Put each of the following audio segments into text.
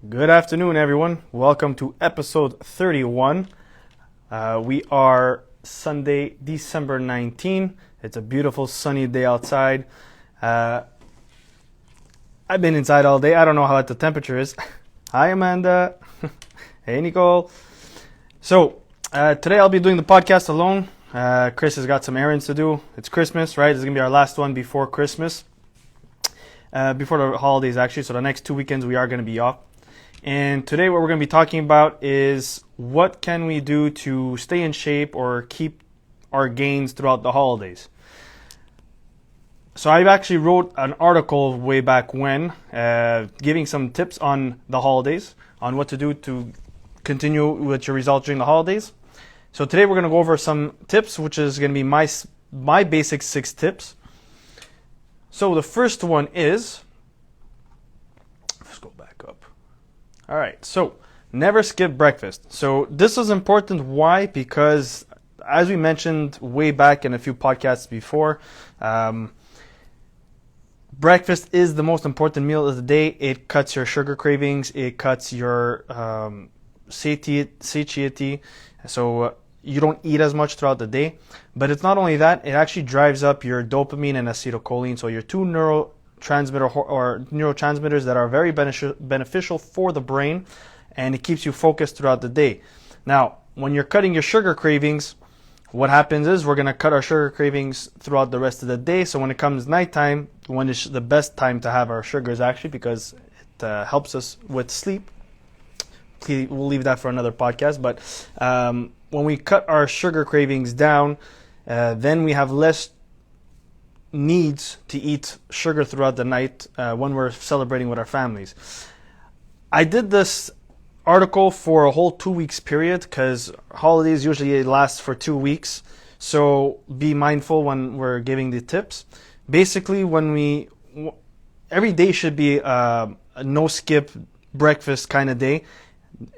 Good afternoon, everyone. Welcome to episode 31. We are Sunday, December 19. It's a beautiful sunny day outside. I've been inside all day. I don't know how the temperature is. Hi, Amanda. Hey, Nicole. So, today I'll be doing the podcast alone. Chris has got some errands to do. It's Christmas, right? This is going to be our last one before Christmas. Before the holidays, actually. So the next 2 weekends we are going to be off. And today what we're going to be talking about is what can we do to stay in shape or keep our gains throughout the holidays. So I actually wrote an article way back when, giving some tips on the holidays, on what to do to continue with your results during the holidays. So today we're going to go over some tips, which is going to be my basic 6 tips. So the first one is, let's go back up. All right, so never skip breakfast. So this is important. Why? Because as we mentioned way back in a few podcasts before, breakfast is the most important meal of the day. It cuts your sugar cravings. It cuts your satiety. So you don't eat as much throughout the day. But it's not only that, it actually drives up your dopamine and acetylcholine, so your two neurotransmitters that are very beneficial for the brain, and it keeps you focused throughout the day. Now, when you're cutting your sugar cravings, what happens is we're going to cut our sugar cravings throughout the rest of the day. So when it comes nighttime, when is the best time to have our sugars actually, because it helps us with sleep. We'll leave that for another podcast. But when we cut our sugar cravings down, then we have less needs to eat sugar throughout the night when we're celebrating with our families. I did this article for a whole 2 weeks period because holidays usually last for 2 weeks. So be mindful when we're giving the tips. Basically, every day should be a no skip breakfast kind of day.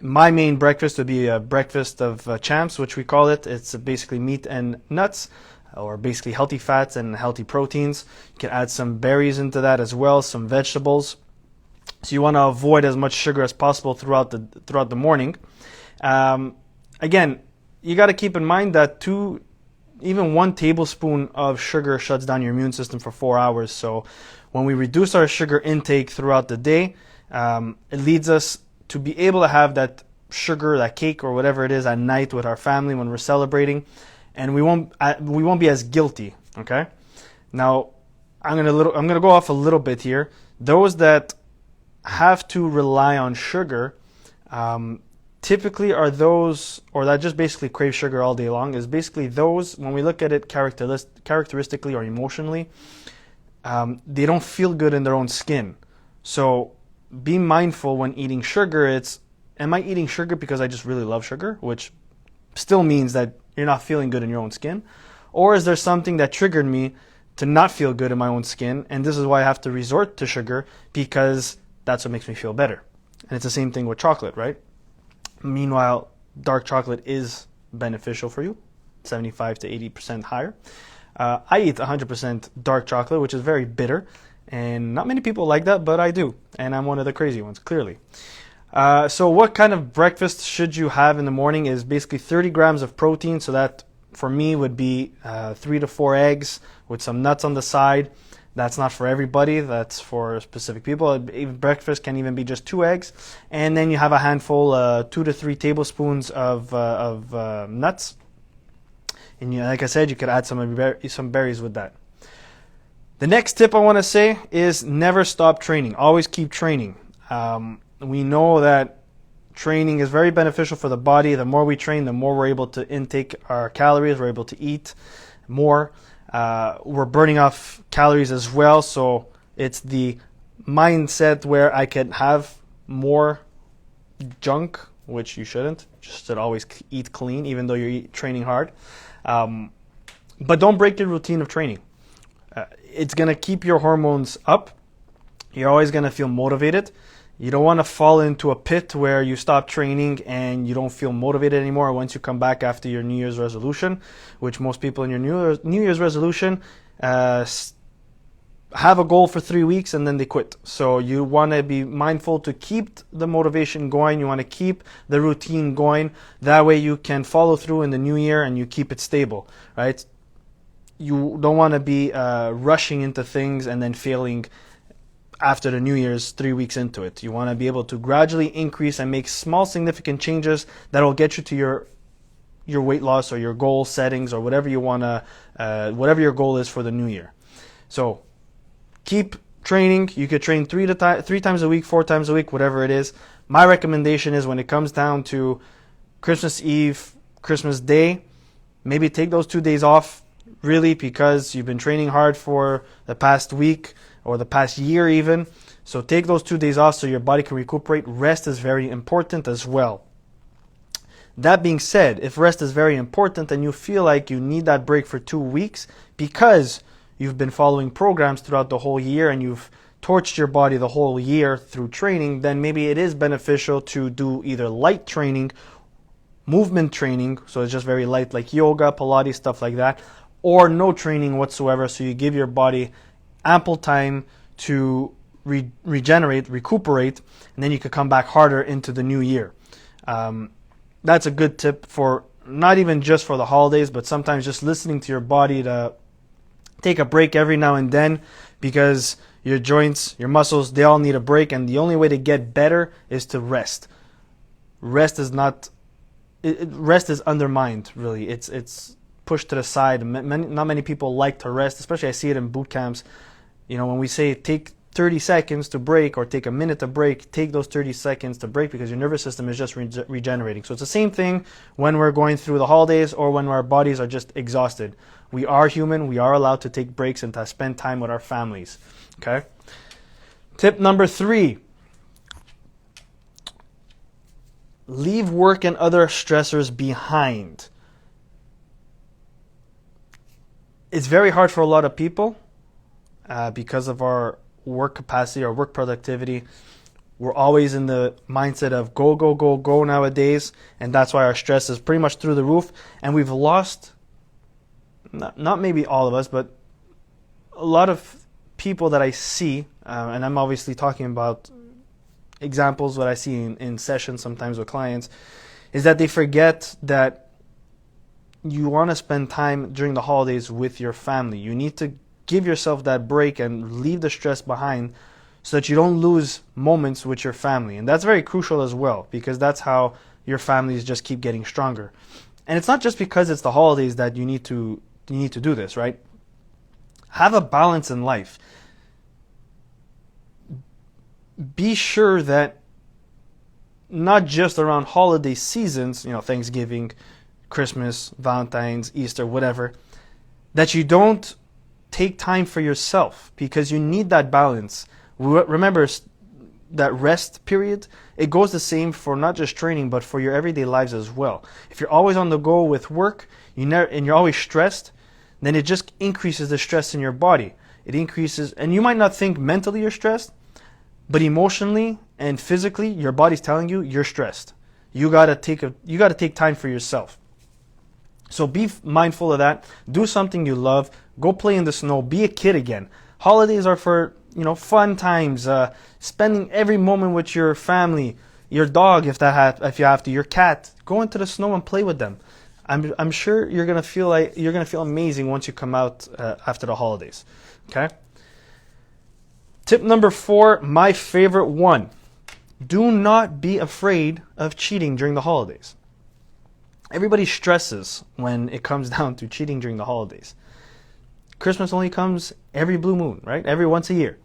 My main breakfast would be a breakfast of champs, which we call it. It's basically meat and nuts, or basically healthy fats and healthy proteins. You can add some berries into that as well, some vegetables. So you want to avoid as much sugar as possible throughout the morning. Again, you got to keep in mind that even 1 tablespoon of sugar shuts down your immune system for 4 hours. So when we reduce our sugar intake throughout the day, it leads us to be able to have that sugar, that cake or whatever it is at night with our family when we're celebrating, and we won't be as guilty. Okay. Now I'm gonna go off a little bit here. Those that have to rely on sugar, typically are those, or that just basically crave sugar all day long, is basically those, when we look at it characteristically or emotionally, they don't feel good in their own skin. So be mindful when eating sugar. Am I eating sugar because I just really love sugar, which still means that you're not feeling good in your own skin? Or is there something that triggered me to not feel good in my own skin, and this is why I have to resort to sugar because that's what makes me feel better? And it's the same thing with chocolate, right? Meanwhile, dark chocolate is beneficial for you, 75 to 80% higher. I eat 100% dark chocolate, which is very bitter. And not many people like that, but I do. And I'm one of the crazy ones, clearly. So what kind of breakfast should you have in the morning is basically 30 grams of protein. So that, for me, would be 3 to 4 eggs with some nuts on the side. That's not for everybody. That's for specific people. Breakfast can even be just 2 eggs. And then you have a handful, 2 to 3 tablespoons of nuts. And like I said, you could add some berries with that. The next tip I want to say is never stop training. Always keep training. We know that training is very beneficial for the body. The more we train, the more we're able to intake our calories. We're able to eat more. We're burning off calories as well. So it's the mindset where I can have more junk, which you shouldn't. Just should always eat clean, even though you're training hard. But don't break your routine of training. It's going to keep your hormones up. You're always going to feel motivated. You don't want to fall into a pit where you stop training and you don't feel motivated anymore once you come back after your New Year's resolution, which most people in your New Year's resolution have a goal for 3 weeks and then they quit. So you want to be mindful to keep the motivation going. You want to keep the routine going. That way you can follow through in the new year and you keep it stable, right? You don't want to be rushing into things and then failing after the New Year's 3 weeks into it. You want to be able to gradually increase and make small significant changes that will get you to your weight loss or your goal settings or whatever you want to, whatever your goal is for the new year. So keep training. You could train 3 times a week, 4 times a week, whatever it is. My recommendation is when it comes down to Christmas Eve, Christmas Day, maybe take those 2 days off, really, because you've been training hard for the past week or the past year even. So take those 2 days off so your body can recuperate. Rest is very important as well. That being said, if rest is very important and you feel like you need that break for 2 weeks because you've been following programs throughout the whole year and you've torched your body the whole year through training, then maybe it is beneficial to do either light training, movement training, so it's just very light like yoga, Pilates, stuff like that, or no training whatsoever, so you give your body ample time to regenerate, recuperate, and then you could come back harder into the new year. That's a good tip for not even just for the holidays, but sometimes just listening to your body to take a break every now and then, because your joints, your muscles, they all need a break, and the only way to get better is to rest. Rest is rest is undermined, really. It's pushed to the side. Not many people like to rest, especially I see it in boot camps. You know, when we say take 30 seconds to break or take a minute to break, take those 30 seconds to break because your nervous system is just regenerating. So it's the same thing when we're going through the holidays or when our bodies are just exhausted. We are human. We are allowed to take breaks and to spend time with our families. Okay? Tip number 3. Leave work and other stressors behind. It's very hard for a lot of people because of our work capacity or work productivity. We're always in the mindset of go, go, go, go nowadays, and that's why our stress is pretty much through the roof. And we've lost, not maybe all of us, but a lot of people that I see, and I'm obviously talking about examples that I see in sessions sometimes with clients, is that they forget that you want to spend time during the holidays with your family. You need to give yourself that break and leave the stress behind so that you don't lose moments with your family. And that's very crucial as well, because that's how your families just keep getting stronger. And it's not just because it's the holidays that you need to do this, right? Have a balance in life. Be sure that not just around holiday seasons, Thanksgiving, Christmas, Valentine's, Easter, whatever, that you don't take time for yourself, because you need that balance. Remember that rest period, it goes the same for not just training, but for your everyday lives as well. If you're always on the go with work, and you're always stressed, then it just increases the stress in your body. It increases, and you might not think mentally you're stressed, but emotionally and physically, your body's telling you you're stressed. You gotta take time for yourself. So be mindful of that. Do something you love. Go play in the snow. Be a kid again. Holidays are for fun times. Spending every moment with your family, your dog if you have to, your cat. Go into the snow and play with them. I'm sure you're gonna feel amazing once you come out after the holidays. Okay. Tip number 4, my favorite one. Do not be afraid of cheating during the holidays. Everybody stresses when it comes down to cheating during the holidays. Christmas only comes every blue moon, right? Every once a year.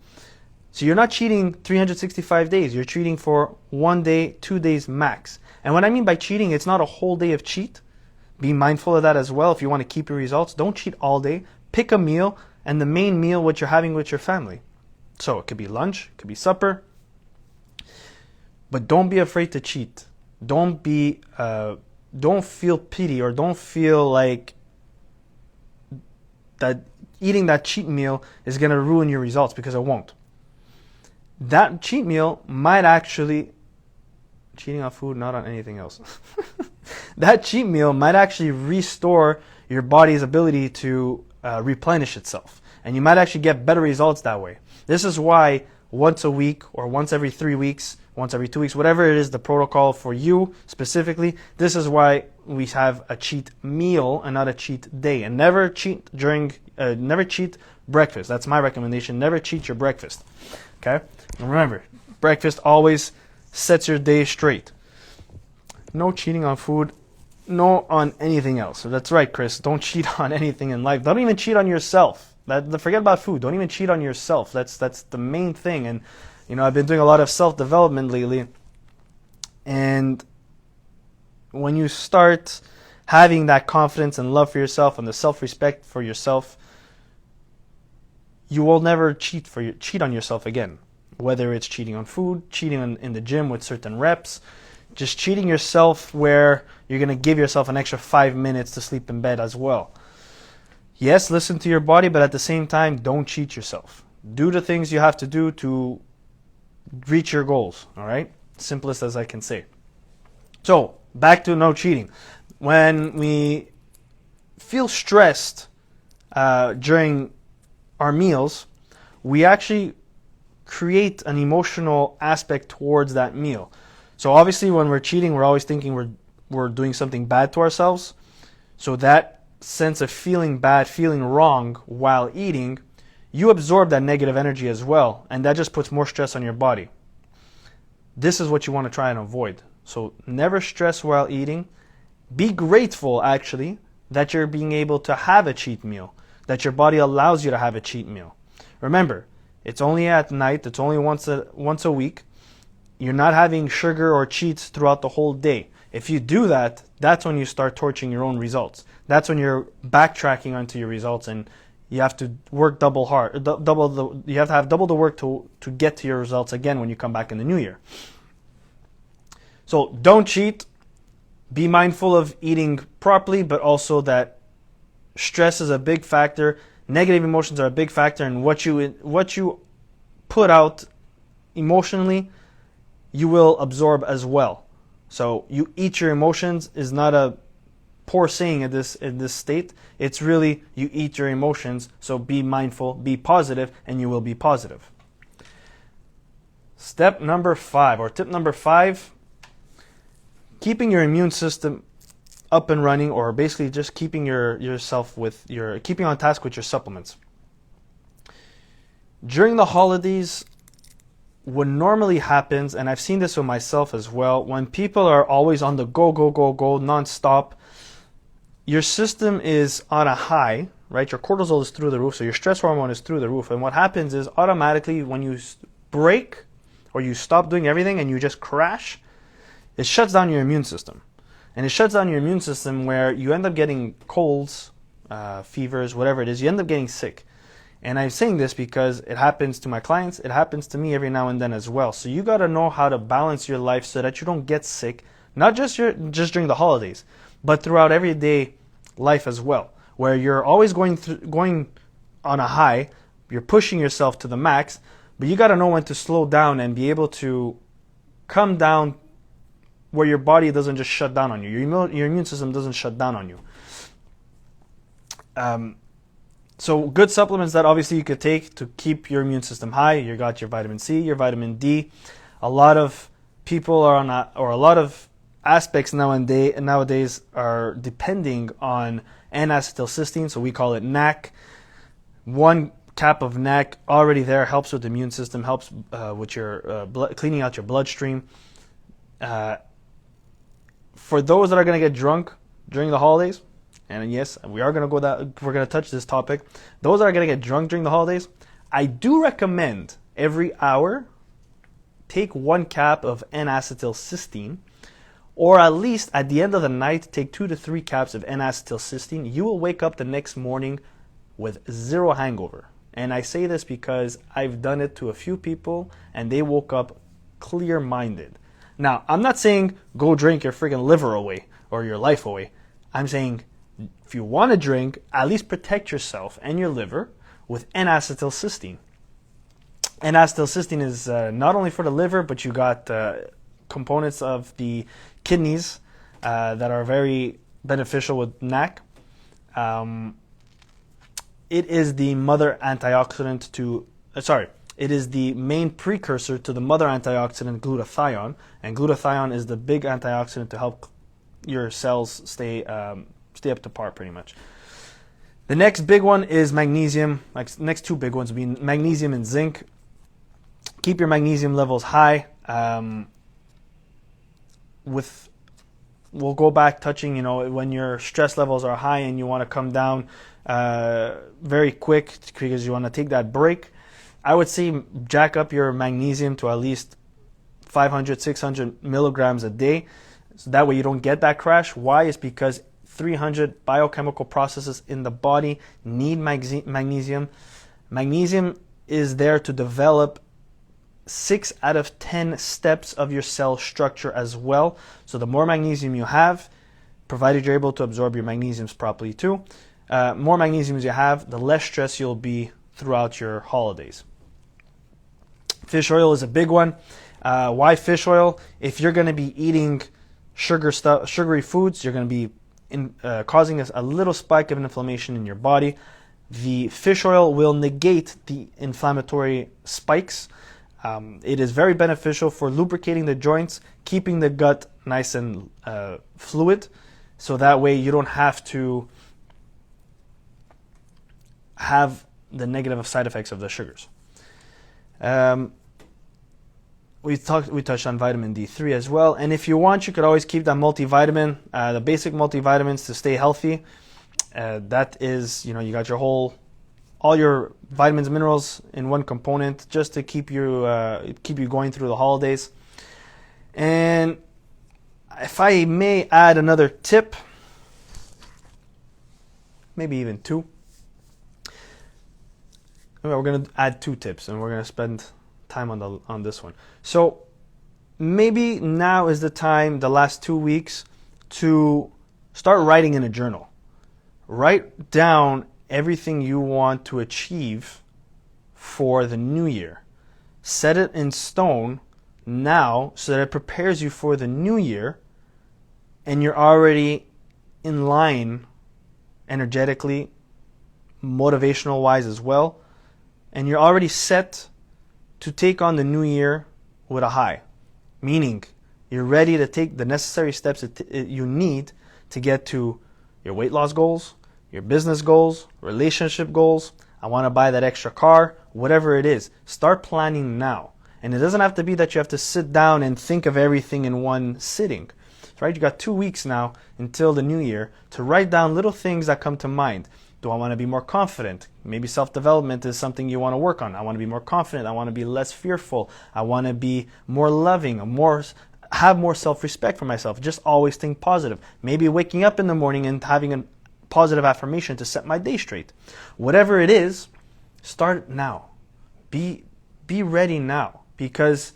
So you're not cheating 365 days. You're cheating for 1 day, 2 days max. And what I mean by cheating, it's not a whole day of cheat. Be mindful of that as well. If you want to keep your results, don't cheat all day. Pick a meal, and the main meal what you're having with your family. So it could be lunch, it could be supper. But don't be afraid to cheat. Don't feel pity, or don't feel like that eating that cheat meal is going to ruin your results, because it won't. That cheat meal might actually, cheating on food, not on anything else. That cheat meal might actually restore your body's ability to replenish itself. And you might actually get better results that way. This is why once a week or once every 3 weeks, once every 2 weeks, whatever it is, the protocol for you specifically, this is why we have a cheat meal and not a cheat day. And never cheat never cheat breakfast. That's my recommendation. Never cheat your breakfast. Okay? And remember, breakfast always sets your day straight. No cheating on food, no on anything else. So that's right, Chris. Don't cheat on anything in life. Don't even cheat on yourself. Forget about food. Don't even cheat on yourself. That's the main thing. And I've been doing a lot of self-development lately. And when you start having that confidence and love for yourself and the self-respect for yourself, you will never cheat on yourself again. Whether it's cheating on food, cheating in the gym with certain reps, just cheating yourself where you're going to give yourself an extra 5 minutes to sleep in bed as well. Yes, listen to your body, but at the same time, don't cheat yourself. Do the things you have to do to reach your goals, all right? Simplest as I can say. So, back to no cheating. When we feel stressed during our meals, we actually create an emotional aspect towards that meal. So obviously when we're cheating, we're always thinking we're doing something bad to ourselves. So that sense of feeling bad, feeling wrong while eating, you absorb that negative energy as well, and that just puts more stress on your body. This is what you want to try and avoid. So never stress while eating. Be grateful, actually, that you're being able to have a cheat meal, that your body allows you to have a cheat meal. Remember, it's only at night, it's only once a week. You're not having sugar or cheats throughout the whole day. If you do that, that's when you start torching your own results. That's when you're backtracking onto your results, and you have to work you have to have double the work to get to your results again when you come back in the new year. So don't cheat. Be mindful of eating properly, but also that stress is a big factor. Negative emotions are a big factor, and what you put out emotionally, you will absorb as well. So you eat your emotions is not a poor saying in this state. It's really you eat your emotions. So be mindful, be positive, and you will be positive. Step number 5, or tip number 5, keeping your immune system up and running, or basically just keeping keeping on task with your supplements. During the holidays, what normally happens, and I've seen this with myself as well, when people are always on the go non-stop, your system is on a high, right? Your cortisol is through the roof, so your stress hormone is through the roof. And what happens is automatically when you break or you stop doing everything and you just crash, it shuts down your immune system. And it shuts down your immune system where you end up getting colds, fevers, whatever it is. You end up getting sick. And I'm saying this because it happens to my clients. It happens to me every now and then as well. So you got to know how to balance your life so that you don't get sick, not just during the holidays, but throughout everyday life as well, where you're always going on a high, you're pushing yourself to the max, but you got to know when to slow down and be able to come down where your body doesn't just shut down on you. Your immune system doesn't shut down on you. So good supplements that obviously you could take to keep your immune system high. You got your vitamin C, your vitamin D. A lot of people are on a lot of aspects nowadays are depending on N-acetylcysteine, so we call it NAC. 1 cap of NAC already there helps with the immune system, helps with your cleaning out your bloodstream. For those that are going to get drunk during the holidays, and yes, we're going to touch this topic. Those that are going to get drunk during the holidays, I do recommend every hour take 1 cap of N-acetylcysteine, or at least at the end of the night take 2 to 3 caps of N-acetylcysteine. You will wake up the next morning with 0 hangover. And I say this because I've done it to a few people and they woke up clear-minded. Now, I'm not saying go drink your freaking liver away or your life away. I'm saying if you want to drink, at least protect yourself and your liver with N-acetylcysteine. N-acetylcysteine is not only for the liver, but you got components of the kidneys that are very beneficial with NAC. it is the mother antioxidant to, it is the main precursor to the mother antioxidant glutathione, and glutathione is the big antioxidant to help your cells stay up to par pretty much. The next big one is magnesium. Like next two big ones being magnesium and zinc. Keep your magnesium levels high. We'll go back touching, when your stress levels are high and you want to come down very quick because you want to take that break. I would say jack up your magnesium to at least 500, 600 milligrams a day. So that way you don't get that crash. Why? Is because 300 biochemical processes in the body need magnesium. Magnesium is there to develop 6 out of 10 steps of your cell structure as well. So the more magnesium you have, provided you're able to absorb your magnesiums properly too, more magnesium you have, the less stress you'll be throughout your holidays. Fish oil is a big one. Why fish oil? If you're going to be eating sugary foods, you're going to be causing a little spike of inflammation in your body. The fish oil will negate the inflammatory spikes. It is very beneficial for lubricating the joints, keeping the gut nice and fluid, so that way you don't have to have the negative side effects of the sugars. We touched on vitamin D3 as well, and if you want, you could always keep that multivitamin, the basic multivitamins to stay healthy. That is, you got all your vitamins and minerals in one component, just to keep you going through the holidays. And if I may add another tip, maybe even two. We're going to add 2 tips, and we're going to spend time on this one. So maybe now is the time, the last 2 weeks, to start writing in a journal. Write down everything you want to achieve for the new year. Set it in stone now so that it prepares you for the new year, and you're already in line energetically, motivational wise as well, and you're already set to take on the new year with a high, meaning you're ready to take the necessary steps that you need to get to your weight loss goals, your business goals, relationship goals. I want to buy that extra car, whatever it is. Start planning now. And it doesn't have to be that you have to sit down and think of everything in one sitting. Right? You got 2 weeks now until the new year to write down little things that come to mind. Do I want to be more confident? Maybe self-development is something you want to work on. I want to be more confident. I want to be less fearful. I want to be more loving, have more self-respect for myself. Just always think positive. Maybe waking up in the morning and having a positive affirmation to set my day straight. Whatever it is, start now. Be ready now, because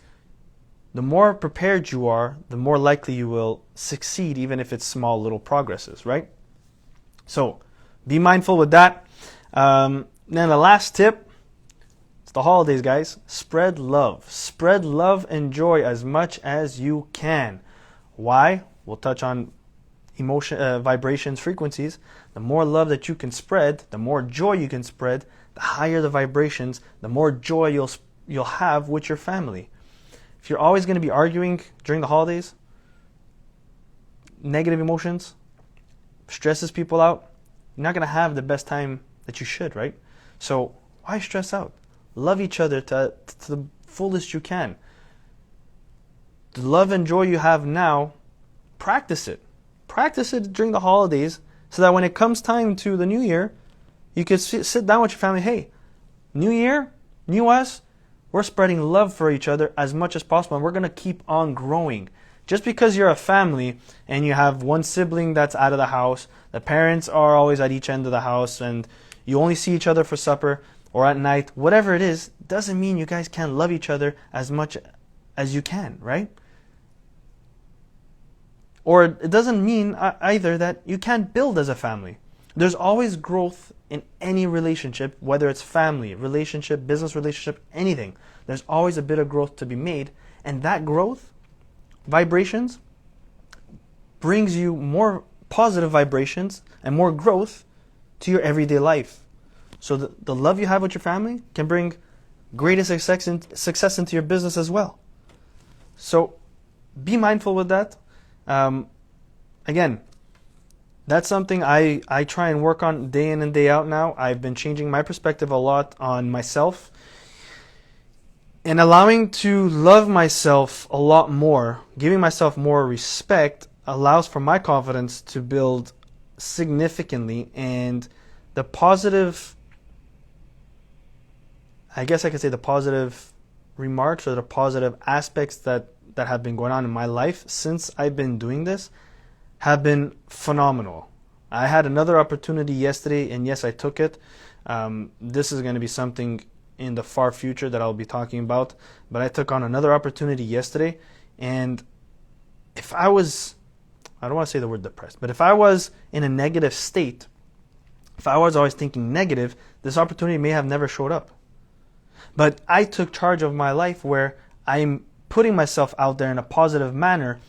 the more prepared you are, the more likely you will succeed, even if it's small little progresses, right? So be mindful with that. Then the last tip, it's the holidays, guys. Spread love. Spread love and joy as much as you can. Why? We'll touch on emotion, vibrations, frequencies. The more love that you can spread, the more joy you can spread, the higher the vibrations, the more joy you'll have with your family. If you're always going to be arguing during the holidays, negative emotions, stresses people out, you're not going to have the best time that you should, right? So why stress out? Love each other to the fullest you can. The love and joy you have now, practice it. Practice it during the holidays so that when it comes time to the new year, you can sit down with your family. Hey, new year, new us, we're spreading love for each other as much as possible, and we're going to keep on growing. Just because you're a family and you have one sibling that's out of the house, the parents are always at each end of the house, and you only see each other for supper or at night, whatever it is, doesn't mean you guys can't love each other as much as you can, right? Or it doesn't mean either that you can't build as a family. There's always growth in any relationship, whether it's family, relationship, business relationship, anything. There's always a bit of growth to be made, and that growth, vibrations, brings you more positive vibrations and more growth to your everyday life. So the love you have with your family can bring greatest success into your business as well. So be mindful with that. Again, that's something I try and work on day in and day out now. I've been changing my perspective a lot on myself and allowing to love myself a lot more, giving myself more respect allows for my confidence to build significantly, and the positive, I guess I could say the positive remarks or the positive aspects that have been going on in my life since I've been doing this have been phenomenal. I had another opportunity yesterday, and yes, I took it. This is going to be something in the far future that I'll be talking about, but I took on another opportunity yesterday, and if I don't want to say the word depressed, but if I was in a negative state, if I was always thinking negative, this opportunity may have never showed up. But I took charge of my life where I'm putting myself out there in a positive manner.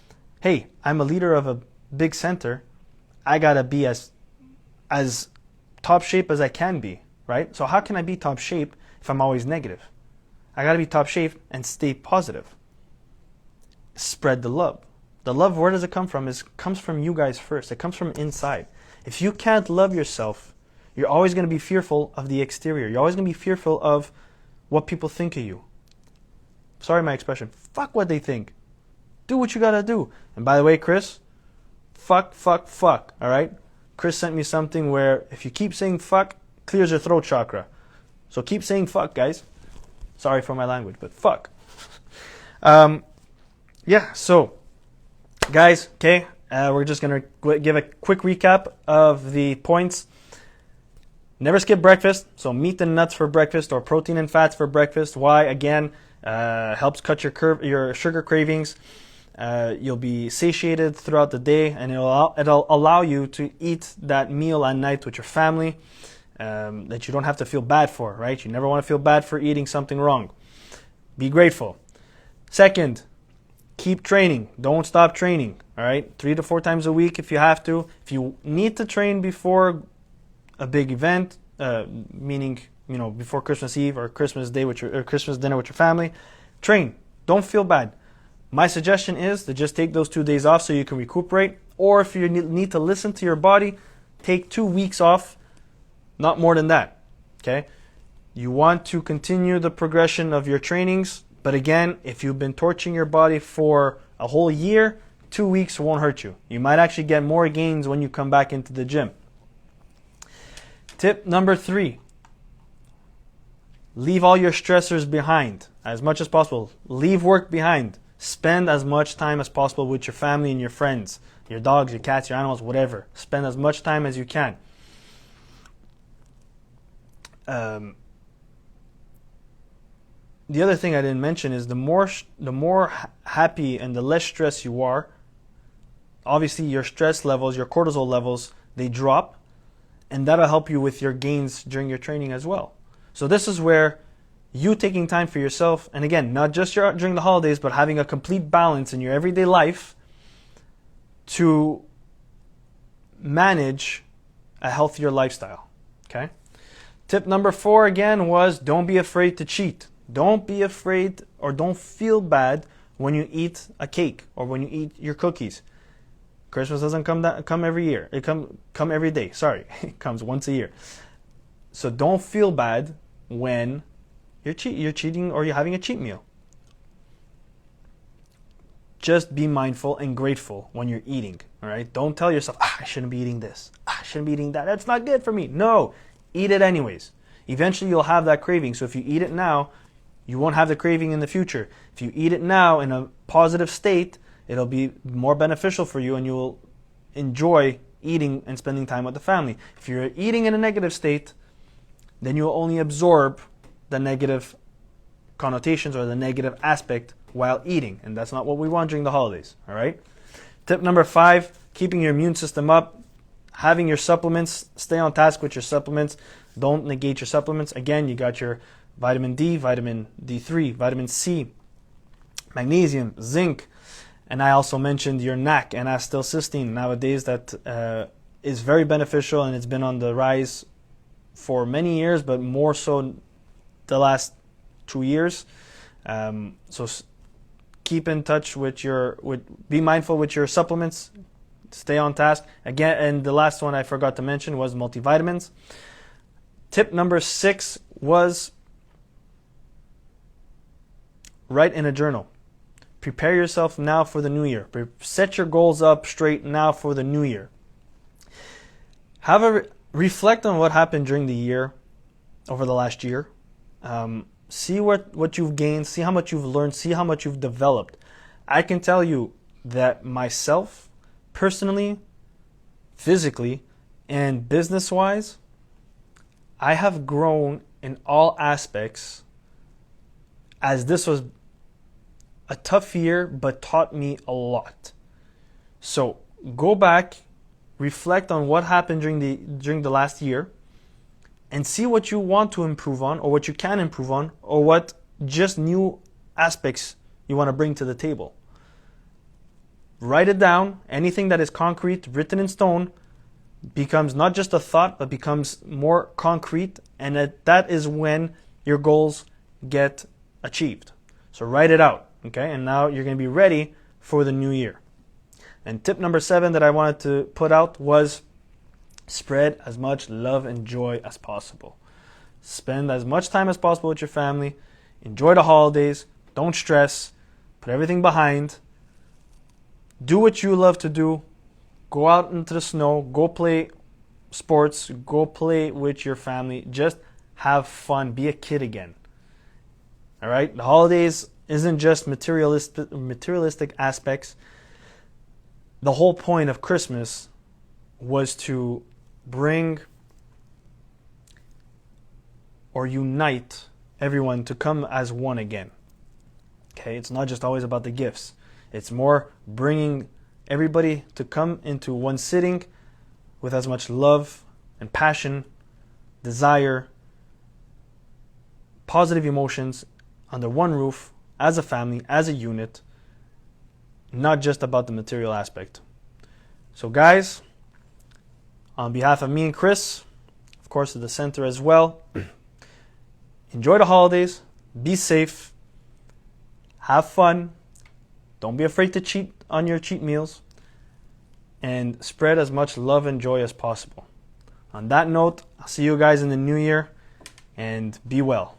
Hey, I'm a leader of a big center. I gotta be as top shape as I can be, right? So how can I be top shape if I'm always negative? I gotta be top shape and stay positive. Spread the love. The love, where does it come from? It comes from you guys first. It comes from inside. If you can't love yourself, you're always going to be fearful of the exterior. You're always going to be fearful of what people think of you. Sorry my expression. Fuck what they think. Do what you got to do. And by the way, Chris, fuck. All right? Chris sent me something where if you keep saying fuck, clears your throat chakra. So keep saying fuck, guys. Sorry for my language, but fuck. Yeah, so guys, okay, we're just going to give a quick recap of the points. Never skip breakfast, so meat and nuts for breakfast or protein and fats for breakfast. Why? Again, helps cut your sugar cravings. You'll be satiated throughout the day, and it'll allow you to eat that meal at night with your family that you don't have to feel bad for, right? You never want to feel bad for eating something wrong. Be grateful. Second, keep training. Don't stop training. All right, 3 to 4 times a week if you have to. If you need to train before a big event, meaning before Christmas Eve or Christmas Day or Christmas dinner with your family, train. Don't feel bad. My suggestion is to just take those 2 days off so you can recuperate. Or if you need to listen to your body, take 2 weeks off. Not more than that. Okay. You want to continue the progression of your trainings. But again, if you've been torturing your body for a whole year, 2 weeks won't hurt you. You might actually get more gains when you come back into the gym. Tip number 3, leave all your stressors behind as much as possible. Leave work behind. Spend as much time as possible with your family and your friends, your dogs, your cats, your animals, whatever. Spend as much time as you can. The other thing I didn't mention is the more happy and the less stress you are, obviously your stress levels, your cortisol levels, they drop, and that'll help you with your gains during your training as well. So this is where you taking time for yourself, and again, not just during the holidays, but having a complete balance in your everyday life to manage a healthier lifestyle. Okay? Tip number 4 again was don't be afraid to cheat. Don't be afraid or don't feel bad when you eat a cake or when you eat your cookies. Christmas doesn't come every year. It come every day. Sorry, it comes once a year. So don't feel bad when you're cheating or you're having a cheat meal. Just be mindful and grateful when you're eating. All right. Don't tell yourself, I shouldn't be eating this. I shouldn't be eating that. That's not good for me. No, eat it anyways. Eventually you'll have that craving. So if you eat it now, you won't have the craving in the future. If you eat it now in a positive state, it'll be more beneficial for you and you will enjoy eating and spending time with the family. If you're eating in a negative state, then you'll only absorb the negative connotations or the negative aspect while eating. And that's not what we want during the holidays. All right. Tip number 5, keeping your immune system up. Having your supplements, stay on task with your supplements. Don't negate your supplements. Again, you got your vitamin D, vitamin D3, vitamin C, magnesium, zinc, and I also mentioned your NAC, N-acetylcysteine. Nowadays that is very beneficial and it's been on the rise for many years, but more so the last 2 years. So keep in touch with be mindful with your supplements. Stay on task. Again, and the last one I forgot to mention was multivitamins. Tip number 6 was write in a journal. Prepare yourself now for the new year. Set your goals up straight now for the new year. Reflect on what happened during the year, over the last year. See what you've gained, see how much you've learned, see how much you've developed. I can tell you that myself, personally, physically, and business-wise, I have grown in all aspects, as this was a tough year, but taught me a lot. So go back, reflect on what happened during the last year, and see what you want to improve on, or what you can improve on, or what just new aspects you want to bring to the table. Write it down. Anything that is concrete, written in stone, becomes not just a thought, but becomes more concrete, and that is when your goals get achieved. So write it out, okay? And now you're going to be ready for the new year. And tip number 7 that I wanted to put out was spread as much love and joy as possible. Spend as much time as possible with your family. Enjoy the holidays. Don't stress. Put everything behind. Do what you love to do. Go out into the snow. Go play sports. Go play with your family. Just have fun. Be a kid again. All right? The holidays isn't just materialistic aspects. The whole point of Christmas was to bring or unite everyone to come as one again. Okay, it's not just always about the gifts. It's more bringing everybody to come into one sitting with as much love and passion, desire, positive emotions under one roof, as a family, as a unit, not just about the material aspect. So guys, on behalf of me and Chris, of course at the center as well, enjoy the holidays, be safe, have fun, don't be afraid to cheat on your cheat meals, and spread as much love and joy as possible. On that note, I'll see you guys in the new year, and be well.